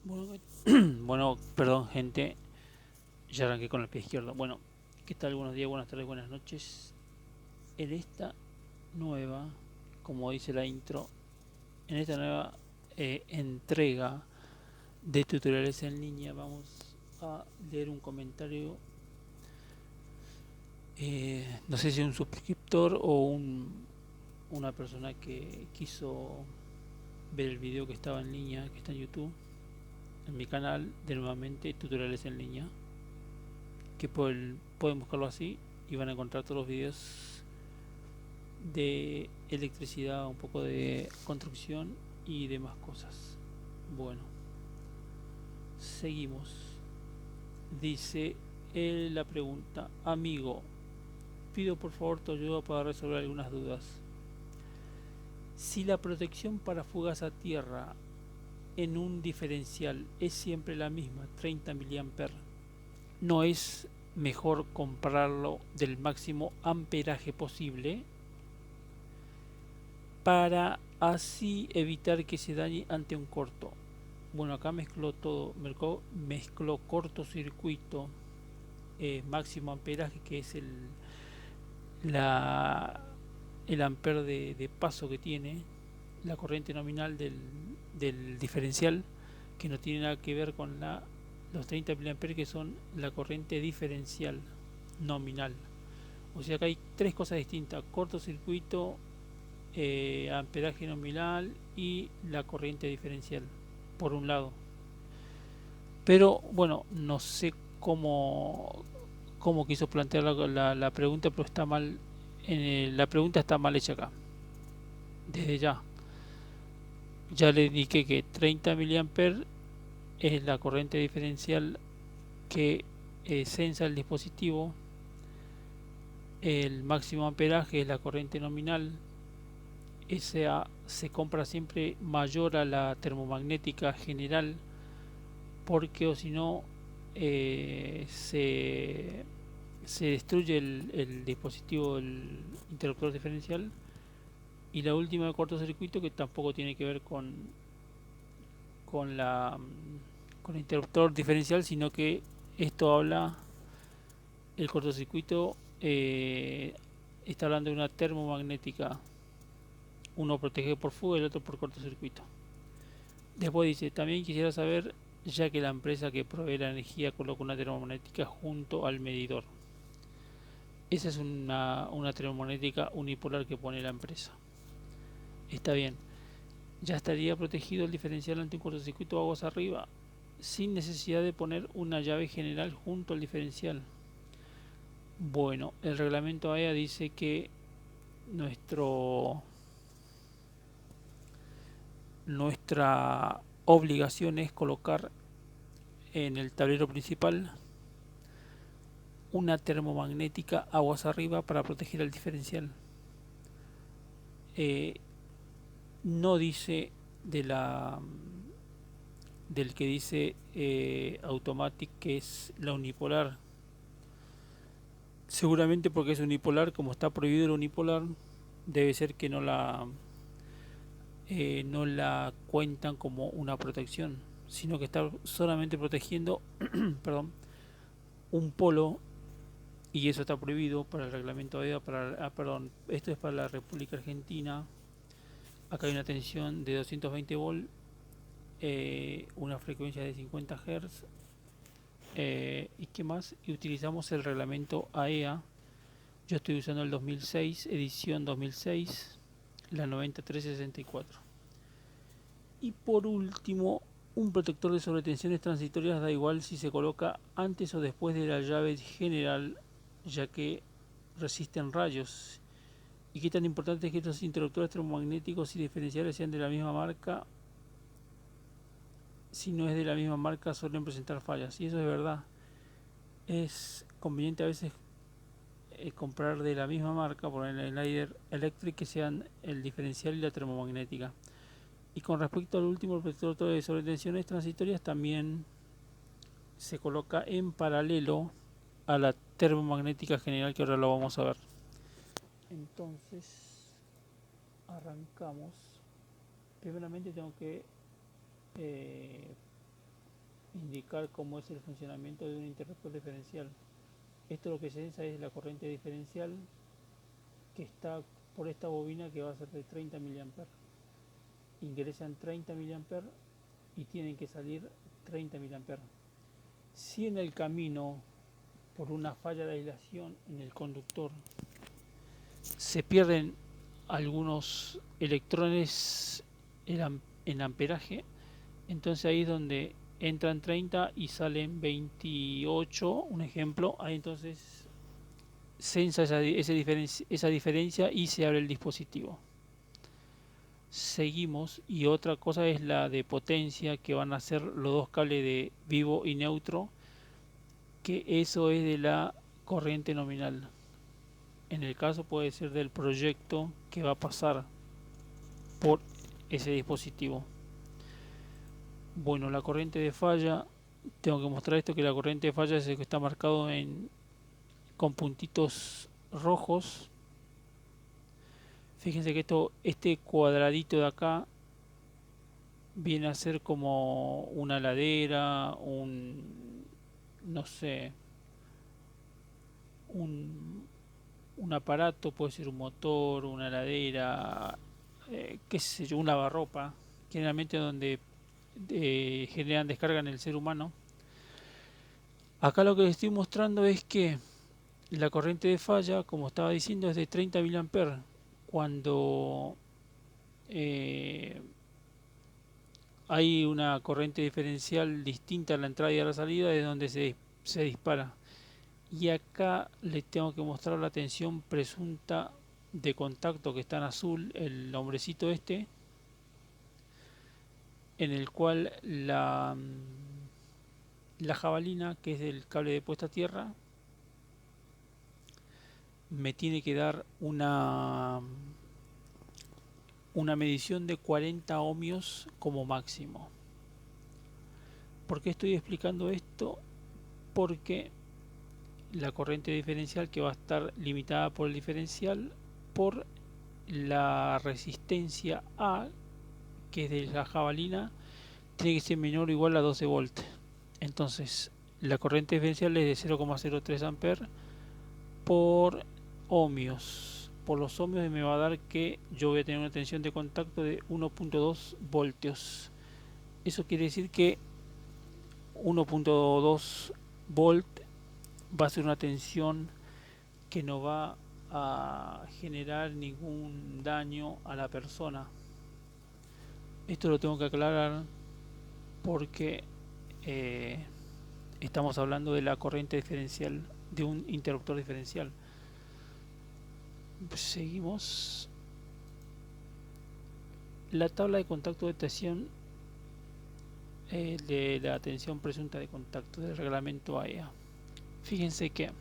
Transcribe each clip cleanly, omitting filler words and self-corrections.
Bueno, bueno, perdón, gente. Ya arranqué con el pie izquierdo. Bueno, ¿qué tal? Buenos días, buenas tardes, buenas noches. En esta nueva, como dice la intro, en esta nueva entrega de tutoriales en línea, vamos a leer un comentario. No sé si un suscriptor o una persona que quiso ver el video que estaba en línea, que está en YouTube, en mi canal de nuevamente tutoriales en línea, que pueden buscarlo así y van a encontrar todos los videos de electricidad, un poco de construcción y demás cosas. Bueno, seguimos. Dice la pregunta: amigo, pido por favor tu ayuda para resolver algunas dudas. Si la protección para fugas a tierra en un diferencial es siempre la misma, 30 mA, ¿no es mejor comprarlo del máximo amperaje posible para así evitar que se dañe ante un corto? Bueno, acá mezcló todo, mezcló cortocircuito, máximo amperaje, que es la, el amper de paso que tiene, la corriente nominal del diferencial, que no tiene nada que ver con los 30 mA, que son la corriente diferencial nominal. O sea que hay tres cosas distintas: cortocircuito, amperaje nominal y la corriente diferencial, por un lado. Pero bueno, no sé cómo quiso plantear la pregunta, pero está mal. La pregunta está mal hecha acá. Desde ya le indiqué que 30 mA es la corriente diferencial que sensa el dispositivo. El máximo amperaje es la corriente nominal. Esa se compra siempre mayor a la termomagnética general, porque o si no se destruye el dispositivo, el interruptor diferencial. Y la última de cortocircuito, que tampoco tiene que ver con la con el interruptor diferencial, sino que esto habla, el cortocircuito está hablando de una termomagnética, uno protege por fuga y el otro por cortocircuito. Después dice: también quisiera saber, ya que la empresa que provee la energía coloca una termomagnética junto al medidor. Esa es una termomagnética unipolar que pone la empresa. Está bien. Ya estaría protegido el diferencial ante un cortocircuito aguas arriba, sin necesidad de poner una llave general junto al diferencial. Bueno, el reglamento AEA dice que nuestro, nuestra obligación es colocar en el tablero principal una termomagnética aguas arriba para proteger el diferencial. Eh, no dice del que dice Automatic, que es la unipolar. Seguramente porque es unipolar, como está prohibido el unipolar, debe ser que no la cuentan como una protección, sino que está solamente protegiendo perdón, un polo, y eso está prohibido para el reglamento AEA. Perdón, esto es para la República Argentina. Acá hay una tensión de 220 volt, una frecuencia de 50 Hz, y qué más, y utilizamos el reglamento AEA. Yo estoy usando el 2006, edición 2006, la 9364. Y por último, un protector de sobretensiones transitorias, da igual si se coloca antes o después de la llave general, ya que resisten rayos. Y qué tan importante es que estos interruptores termomagnéticos y diferenciales sean de la misma marca. Si no es de la misma marca, suelen presentar fallas, y eso es verdad. Es conveniente a veces comprar de la misma marca, por el Schneider Electric, que sean el diferencial y la termomagnética. Y con respecto al último, el protector de sobretensiones transitorias también se coloca en paralelo a la termomagnética general, que ahora lo vamos a ver. Entonces, arrancamos. Primeramente tengo que indicar cómo es el funcionamiento de un interruptor diferencial. Esto lo que se sensa es la corriente diferencial que está por esta bobina, que va a ser de 30 mA. Ingresan 30 mA y tienen que salir 30 mA. Si en el camino, por una falla de aislación en el conductor, se pierden algunos electrones en amperaje, entonces ahí es donde entran 30 y salen 28, un ejemplo. Ahí entonces sensa esa diferencia y se abre el dispositivo. Seguimos, y otra cosa es la de potencia, que van a ser los dos cables de vivo y neutro, que eso es de la corriente nominal. En el caso puede ser del proyecto que va a pasar por ese dispositivo. Bueno, la corriente de falla, tengo que mostrar esto, que la corriente de falla es el que está marcado con puntitos rojos. Fíjense que este cuadradito de acá viene a ser como una ladera, no sé, un aparato, puede ser un motor, una ladera, qué sé yo, un lavarropa, generalmente donde generan descarga en el ser humano. Acá lo que les estoy mostrando es que la corriente de falla, como estaba diciendo, es de 30 mA. Cuando hay una corriente diferencial distinta a la entrada y a la salida, es donde se dispara. Y acá les tengo que mostrar la tensión presunta de contacto, que está en azul, el hombrecito este, en el cual la jabalina, que es del cable de puesta a tierra, me tiene que dar una medición de 40 ohmios como máximo. ¿Por qué estoy explicando esto? Porque la corriente diferencial, que va a estar limitada por el diferencial, por la resistencia A, que es de la jabalina, tiene que ser menor o igual a 12 volts. Entonces la corriente diferencial es de 0,03 amperes por ohmios. Por los ohmios me va a dar que yo voy a tener una tensión de contacto de 1.2 voltios. Eso quiere decir que 1.2 volt va a ser una tensión que no va a generar ningún daño a la persona. Esto lo tengo que aclarar porque estamos hablando de la corriente diferencial de un interruptor diferencial. Seguimos. La tabla de contacto de tensión de la tensión presunta de contacto del reglamento AEA. Fíjense que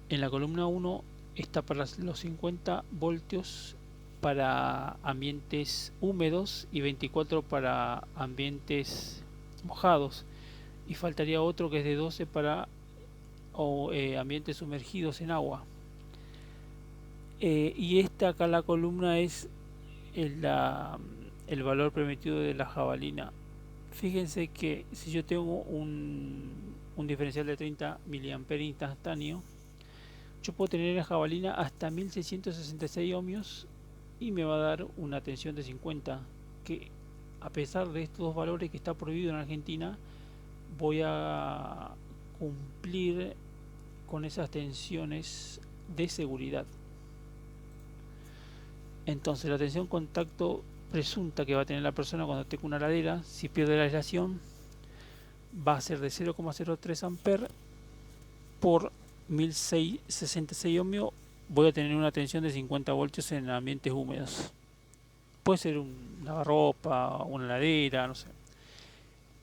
en la columna 1 está para los 50 voltios para ambientes húmedos y 24 para ambientes mojados, y faltaría otro que es de 12 para ambientes sumergidos en agua. Y esta acá, la columna, es el valor permitido de la jabalina. Fíjense que si yo tengo un diferencial de 30 mA instantáneo, yo puedo tener la jabalina hasta 1666 ohmios y me va a dar una tensión de 50, que a pesar de estos dos valores que está prohibido en Argentina, voy a cumplir con esas tensiones de seguridad. Entonces la tensión contacto presunta que va a tener la persona cuando tenga una ladera, si pierde la aislación, va a ser de 0,03 amperes por 1666 ohmios. Voy a tener una tensión de 50 voltios en ambientes húmedos. Puede ser un lavarropa, una heladera, no sé.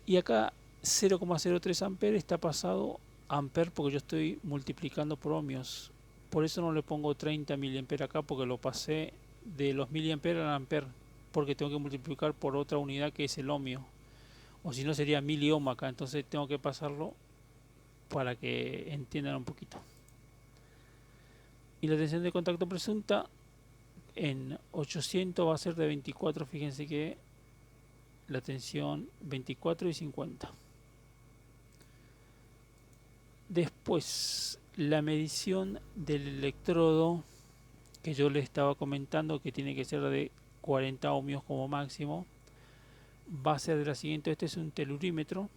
Y acá 0,03 amperes está pasado a amper porque yo estoy multiplicando por ohmios. Por eso no le pongo 30 mA acá, porque lo pasé de los miliamperes al amper, porque tengo que multiplicar por otra unidad que es el ohmio, o si no sería miliohm acá. Entonces tengo que pasarlo para que entiendan un poquito. Y la tensión de contacto presunta en 800 va a ser de 24. Fíjense que la tensión 24 y 50. Después, la medición del electrodo que yo les estaba comentando, que tiene que ser de 40 ohmios como máximo, va a ser de la siguiente. Este es un telurímetro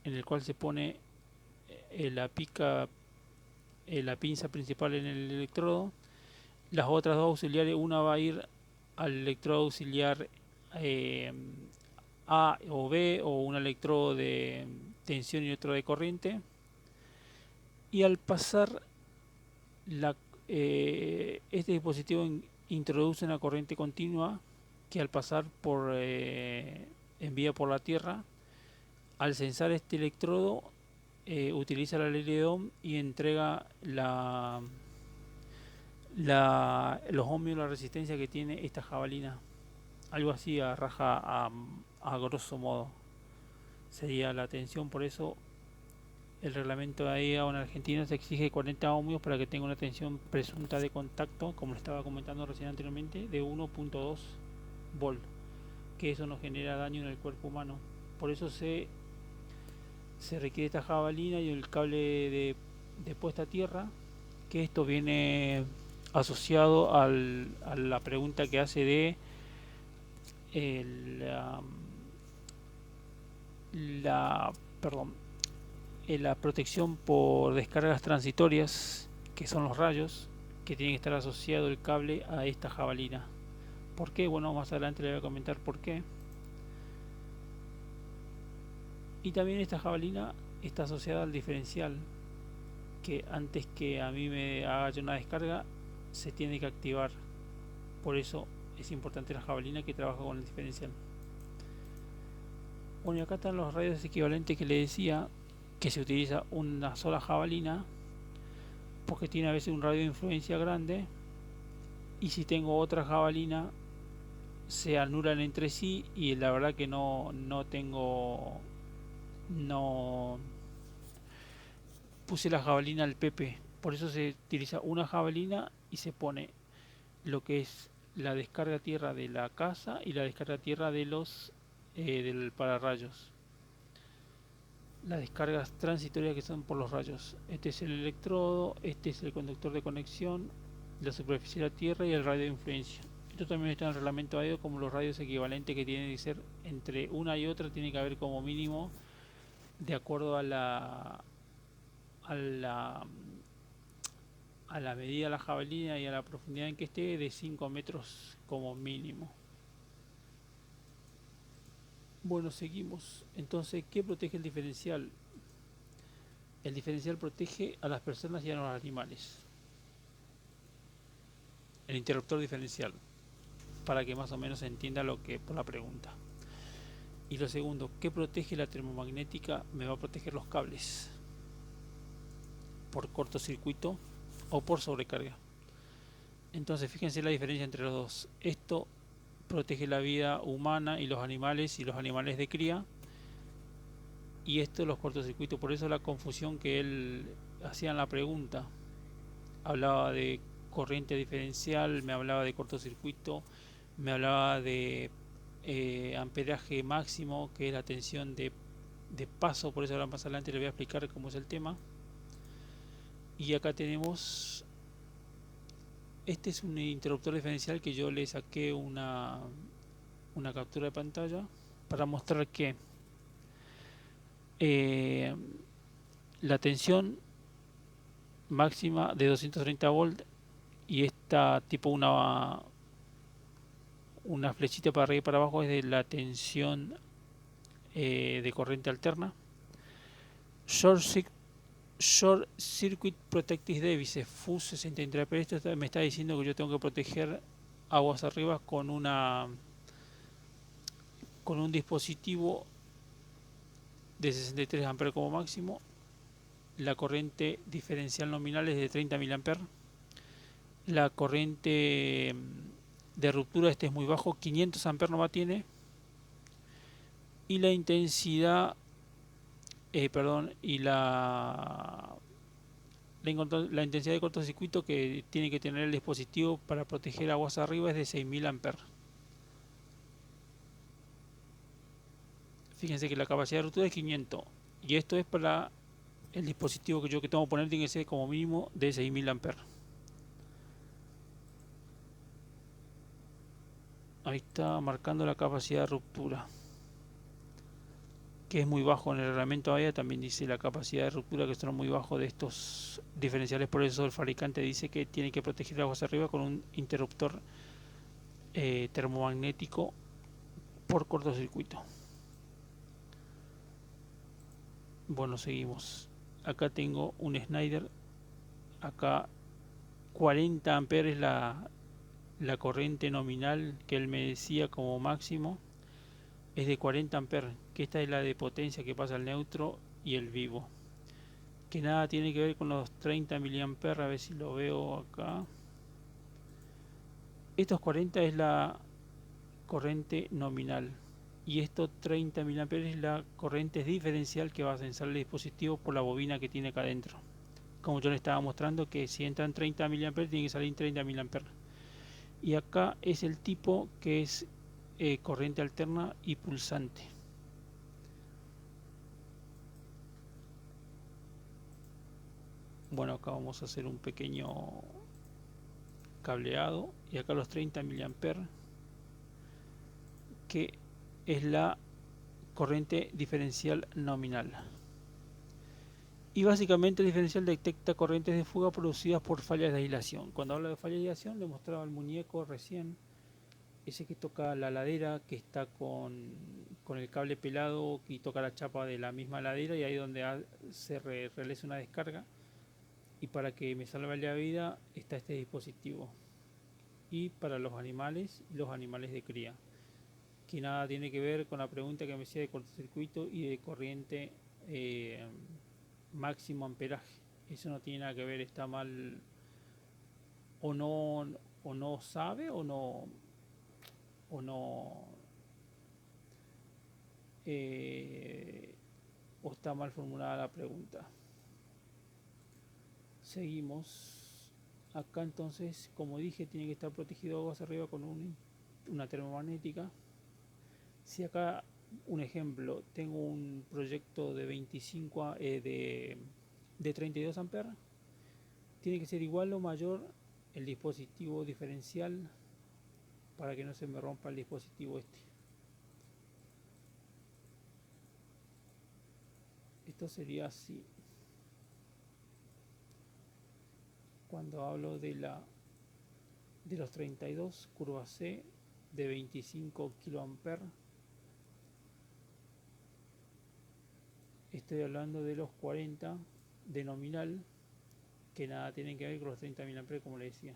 en el cual se pone la pica, la pinza principal en el electrodo. Las otras dos auxiliares, una va a ir al electrodo auxiliar eh, A o B, o un electrodo de tensión y otro de corriente. Y al pasar este dispositivo introduce una corriente continua que al pasar envía por la Tierra. Al censar este electrodo, utiliza la ley de Ohm y entrega los ohmios, la resistencia que tiene esta jabalina. Algo así a raja, a grosso modo sería la tensión. Por eso el reglamento de AEA en Argentina se exige 40 ohmios para que tenga una tensión presunta de contacto, como lo estaba comentando recién anteriormente, de 1.2 volt, que eso no genera daño en el cuerpo humano. Por eso se requiere esta jabalina y el cable de puesta a tierra, que esto viene asociado a la pregunta que hace de el, perdón, la protección por descargas transitorias, que son los rayos, que tiene que estar asociado el cable a esta jabalina. ¿Por qué? Bueno, más adelante le voy a comentar por qué. Y también esta jabalina está asociada al diferencial, que antes que a mí me haga yo una descarga se tiene que activar. Por eso es importante la jabalina que trabaja con el diferencial. Bueno, y acá están los radios equivalentes que le decía, que se utiliza una sola jabalina porque tiene a veces un radio de influencia grande, y si tengo otra jabalina se anulan entre sí, y la verdad que no puse la jabalina al PP. Por eso se utiliza una jabalina y se pone lo que es la descarga tierra de la casa y la descarga tierra de del pararrayos. Las descargas transitorias que son por los rayos. Este es el electrodo, este es el conductor de conexión, la superficie de la tierra y el radio de influencia. Esto también está en el reglamento AEO, como los radios equivalentes que tienen que ser entre una y otra, tiene que haber como mínimo, de acuerdo a a la a la medida de la jabalina y a la profundidad en que esté, de 5 metros como mínimo. Bueno, seguimos. Entonces, ¿qué protege el diferencial? El diferencial protege a las personas y a los animales. El interruptor diferencial, para que más o menos se entienda lo que por la pregunta. Y lo segundo, ¿qué protege la termomagnética? Me va a proteger los cables por cortocircuito o por sobrecarga. Entonces, fíjense la diferencia entre los dos. Esto protege la vida humana y los animales de cría, y esto los cortocircuitos. Por eso la confusión que él hacía en la pregunta. Hablaba de corriente diferencial, me hablaba de cortocircuito, me hablaba de amperaje máximo, que es la tensión de paso. Por eso ahora más adelante le voy a explicar cómo es el tema. Y acá tenemos, este es un interruptor diferencial que yo le saqué una captura de pantalla para mostrar que la tensión máxima de 230 volt, y esta tipo una flechita para arriba y para abajo es de la tensión de corriente alterna. Short Circuit Protective Device FUS 63, pero esto me está diciendo que yo tengo que proteger aguas arriba con un dispositivo de 63 amperes como máximo. La corriente diferencial nominal es de 30 mA. La corriente de ruptura es muy bajo, 500 amperes nomás tiene. Y la intensidad, y la intensidad de cortocircuito que tiene que tener el dispositivo para proteger aguas arriba es de 6000 amperes. Fíjense que la capacidad de ruptura es 500, y esto es para el dispositivo que tengo que poner tiene que ser como mínimo de 6000 amperes. Ahí está marcando la capacidad de ruptura, que es muy bajo en el reglamento AEA. También dice la capacidad de ruptura, que son muy bajo de estos diferenciales. Por eso el fabricante dice que tiene que proteger el agua hacia arriba con un interruptor termomagnético por cortocircuito. Bueno, seguimos. Acá tengo un Schneider. Acá 40 amperes es la corriente nominal que él me decía como máximo. Es de 40 amperes, que esta es la de potencia que pasa al neutro y el vivo, que nada tiene que ver con los 30 miliamperes. A ver si lo veo acá. Estos 40 es la corriente nominal y estos 30 miliamperes es la corriente diferencial que va a censar el dispositivo por la bobina que tiene acá adentro. Como yo le estaba mostrando, que si entran 30 miliamperes tiene que salir 30 miliamperes. Y acá es el tipo, que es corriente alterna y pulsante. Bueno, acá vamos a hacer un pequeño cableado, y acá los 30 miliamperes, que es la corriente diferencial nominal. Y básicamente el diferencial detecta corrientes de fuga producidas por fallas de aislación. Cuando hablo de fallas de aislación, le mostraba el muñeco recién, ese que toca la ladera, que está con el cable pelado y toca la chapa de la misma ladera, y ahí donde se realiza una descarga. Y para que me salve la vida está este dispositivo. Y para los animales de cría, que nada tiene que ver con la pregunta que me hacía de cortocircuito y de corriente máximo amperaje. Eso no tiene nada que ver. Está mal, o no sabe, o no o está mal formulada la pregunta. Seguimos. Acá entonces, como dije, tiene que estar protegido aguas arriba con una termomagnética. Si acá, un ejemplo, tengo un proyecto de 25 de 32 amperes, tiene que ser igual o mayor el dispositivo diferencial para que no se me rompa el dispositivo este. Esto sería así. Cuando hablo de los 32, curva C de 25 kiloamperes, estoy hablando de los 40 de nominal, que nada tienen que ver con los 30 mA, como le decía.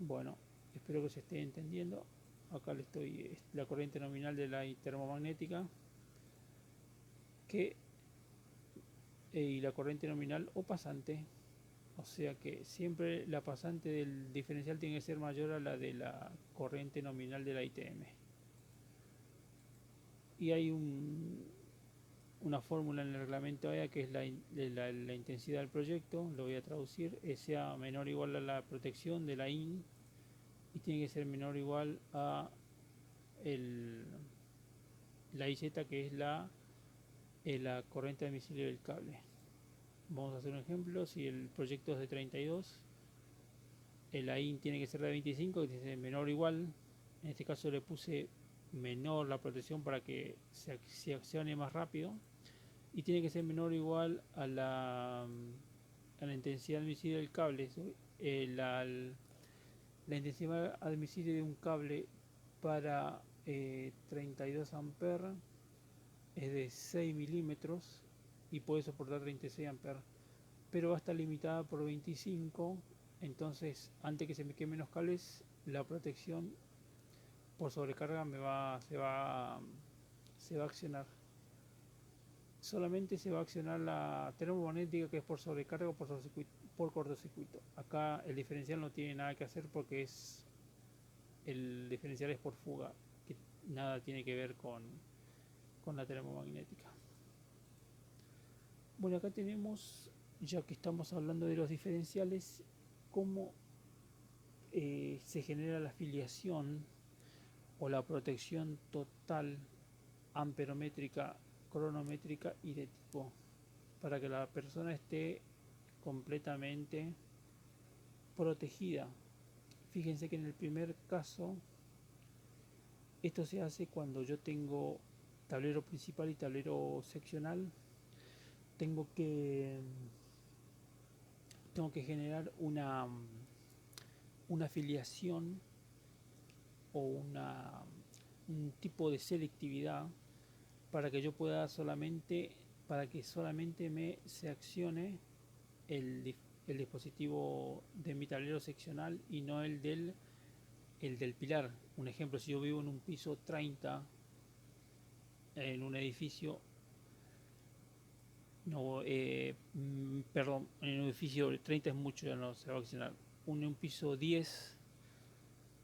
Bueno, espero que se esté entendiendo. Acá le estoy, la corriente nominal de la termomagnética, que y la corriente nominal o pasante. O sea que siempre la pasante del diferencial tiene que ser mayor a la de la corriente nominal de la ITM. Y hay una fórmula en el reglamento AEA, que es la intensidad del proyecto. Lo voy a traducir: sea menor o igual a la protección de la IN, y tiene que ser menor o igual a la IZ, que es la corriente admisible del cable. Vamos a hacer un ejemplo. Si el proyecto es de 32, el AIN tiene que ser de 25, que tiene que ser menor o igual. En este caso le puse menor la protección para que se accione más rápido, y tiene que ser menor o igual a la intensidad admisible del cable. La intensidad admisible de un cable para 32 amperes es de 6 milímetros y puede soportar 36 amperes, pero va a estar limitada por 25. Entonces, antes que se me quemen los cables, la protección por sobrecarga se va a accionar. Solamente se va a accionar la termomagnética, que es por sobrecarga o por cortocircuito. Acá el diferencial no tiene nada que hacer, porque el diferencial es por fuga, que nada tiene que ver con la termomagnética. Bueno, acá tenemos, ya que estamos hablando de los diferenciales, cómo se genera la afiliación o la protección total amperométrica cronométrica y de tipo, para que la persona esté completamente protegida. Fíjense que en el primer caso, esto se hace cuando yo tengo tablero principal y tablero seccional. Tengo que, tengo que generar una afiliación o un tipo de selectividad para que yo pueda para que solamente se accione el dispositivo de mi tablero seccional y no el del pilar. Un ejemplo, si yo vivo en un piso 30 en un edificio, no, perdón, en un edificio 30 es mucho, ya no se va a accionar. Un piso 10,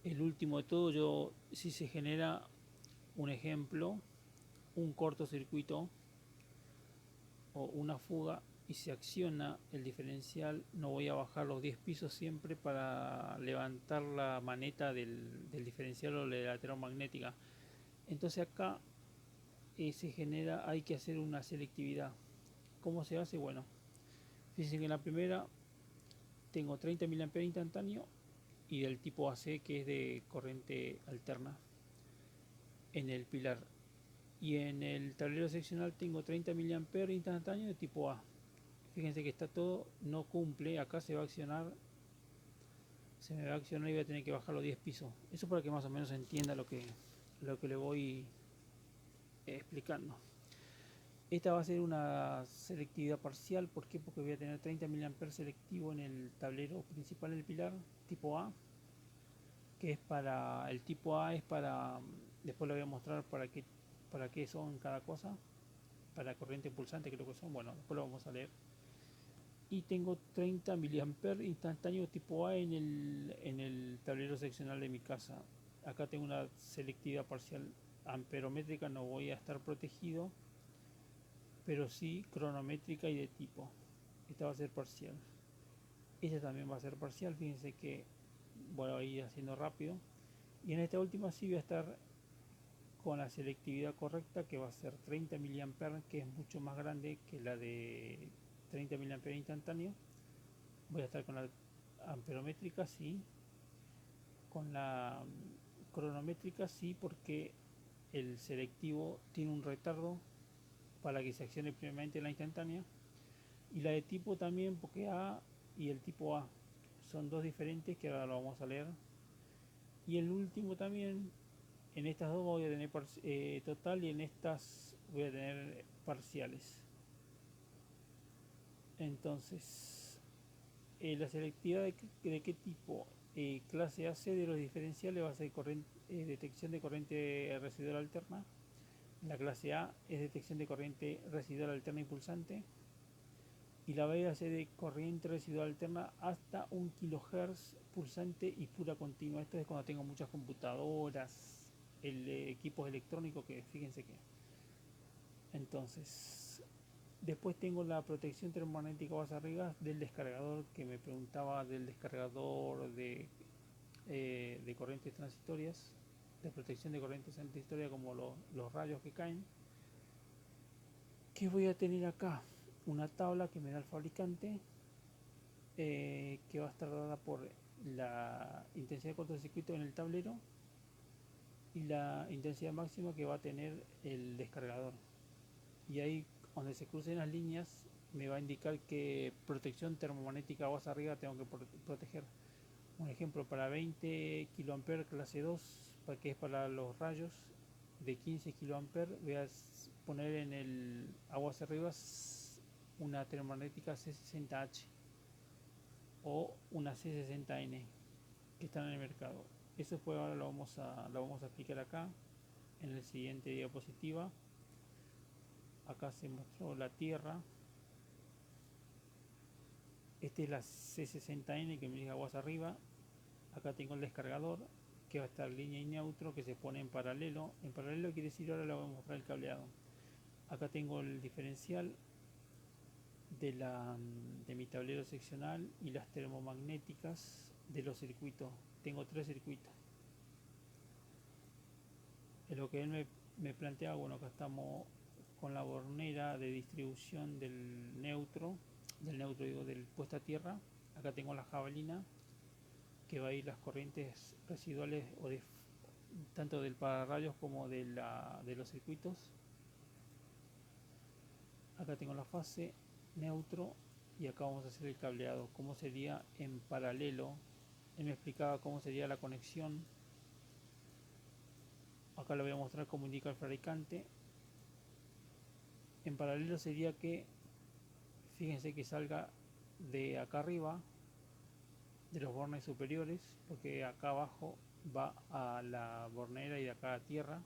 el último de todo, si se genera un ejemplo, un cortocircuito o una fuga y se acciona el diferencial, no voy a bajar los 10 pisos siempre para levantar la maneta del diferencial o la lateral magnética. Entonces acá hay que hacer una selectividad. ¿Cómo se hace? Bueno, fíjense que en la primera tengo 30 mA instantáneo y del tipo AC, que es de corriente alterna en el pilar. Y en el tablero seccional tengo 30 mA instantáneo de tipo A. Fíjense que está todo, no cumple, acá se me va a accionar y voy a tener que bajar los 10 pisos. Eso para que más o menos entienda lo que le voy explicando. Esta va a ser una selectividad parcial. ¿Por qué? Porque voy a tener 30 mA selectivo en el tablero principal del pilar tipo A, que es para el tipo A, es para, después le voy a mostrar para qué son cada cosa, para corriente pulsante creo que son, bueno, después lo vamos a leer. Y tengo 30 mA instantáneo tipo A en el tablero seccional de mi casa. Acá tengo una selectividad parcial amperométrica, no voy a estar protegido, pero sí cronométrica y de tipo. Esta va a ser parcial. Esta también va a ser parcial, fíjense que voy a ir haciendo rápido. Y en esta última sí voy a estar con la selectividad correcta, que va a ser 30 mA, que es mucho más grande que la de 30 mA instantáneo. Voy a estar con la amperométrica, sí. Con la cronométrica, sí, porque el selectivo tiene un retardo para que se accione primeramente la instantánea. Y la de tipo también, porque A y el tipo A son dos diferentes, que ahora lo vamos a leer. Y el último también, en estas dos voy a tener total y en estas voy a tener parciales. Entonces, la selectividad de qué tipo. Clase AC de los diferenciales va a ser detección de corriente residual alterna. La clase A es detección de corriente residual alterna y pulsante. Y la B va a ser de corriente residual alterna hasta 1 kHz pulsante y pura continua. Esto es cuando tengo muchas computadoras, equipos electrónicos, que fíjense que. Entonces, después tengo la protección termomagnética base arriba del descargador, que me preguntaba del descargador de corrientes transitorias, de protección de corrientes transitorias, como los rayos que caen. ¿Qué voy a tener acá? Una tabla que me da el fabricante, que va a estar dada por la intensidad de cortocircuito en el tablero y la intensidad máxima que va a tener el descargador. Y ahí, donde se crucen las líneas, me va a indicar qué protección termomagnética base arriba tengo que proteger. Un ejemplo, para 20 kA clase 2, que es para los rayos de 15 kA, voy a poner en el aguas arriba una termomagnética C60H o una C60N que están en el mercado. Eso fue, ahora lo vamos a explicar acá en la siguiente diapositiva. Acá se mostró la Tierra. Esta es la C60N que me dice aguas arriba. Acá tengo el descargador, que va a estar línea y neutro, que se pone en paralelo. En paralelo quiere decir, ahora le voy a mostrar el cableado. Acá tengo el diferencial de mi tablero seccional y las termomagnéticas de los circuitos. Tengo 3 circuitos. Es lo que él me plantea. Bueno, acá estamos con la bornera de distribución del neutro digo, del puesta a tierra. Acá tengo la jabalina que va a ir las corrientes residuales tanto del pararrayos como de los circuitos. Acá tengo la fase, neutro, y acá vamos a hacer el cableado, cómo sería en paralelo. Él me explicaba cómo sería la conexión. Acá lo voy a mostrar cómo indica el fabricante. En paralelo sería que, fíjense que salga de acá arriba, de los bornes superiores, porque acá abajo va a la bornera y de acá a tierra.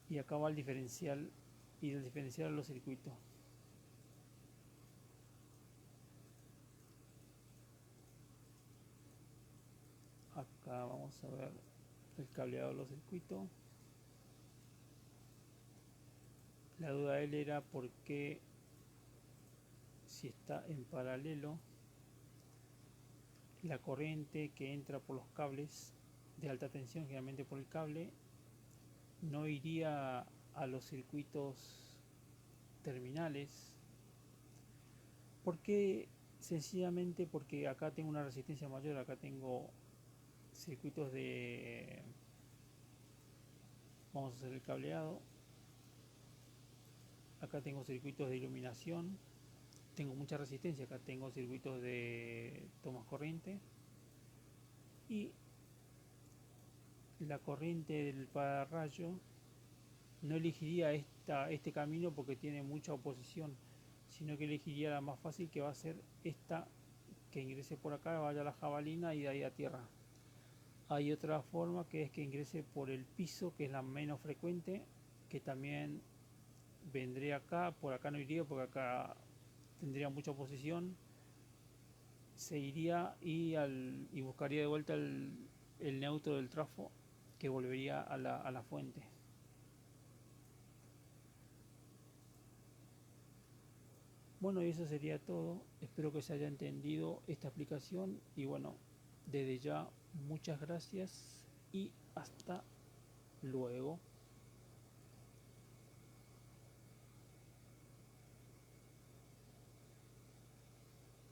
Y acá va el diferencial, y del diferencial a los circuitos. Acá vamos a ver el cableado de los circuitos. La duda de él era por qué, si está en paralelo, la corriente que entra por los cables de alta tensión, generalmente por el cable, no iría a los circuitos terminales. ¿Por qué? Sencillamente porque acá tengo una resistencia mayor, acá tengo circuitos de... Vamos a hacer el cableado. Acá tengo circuitos de iluminación, tengo mucha resistencia, acá tengo circuitos de tomas corriente, y la corriente del pararrayo no elegiría este camino porque tiene mucha oposición, sino que elegiría la más fácil, que va a ser esta, que ingrese por acá, vaya a la jabalina y de ahí a tierra. Hay otra forma, que es que ingrese por el piso, que es la menos frecuente, que también vendría acá. Por acá no iría porque acá tendría mucha oposición. Se iría y buscaría de vuelta el neutro del trafo, que volvería a la fuente. Bueno, y eso sería todo. Espero que se haya entendido esta explicación, y bueno, desde ya muchas gracias y hasta luego.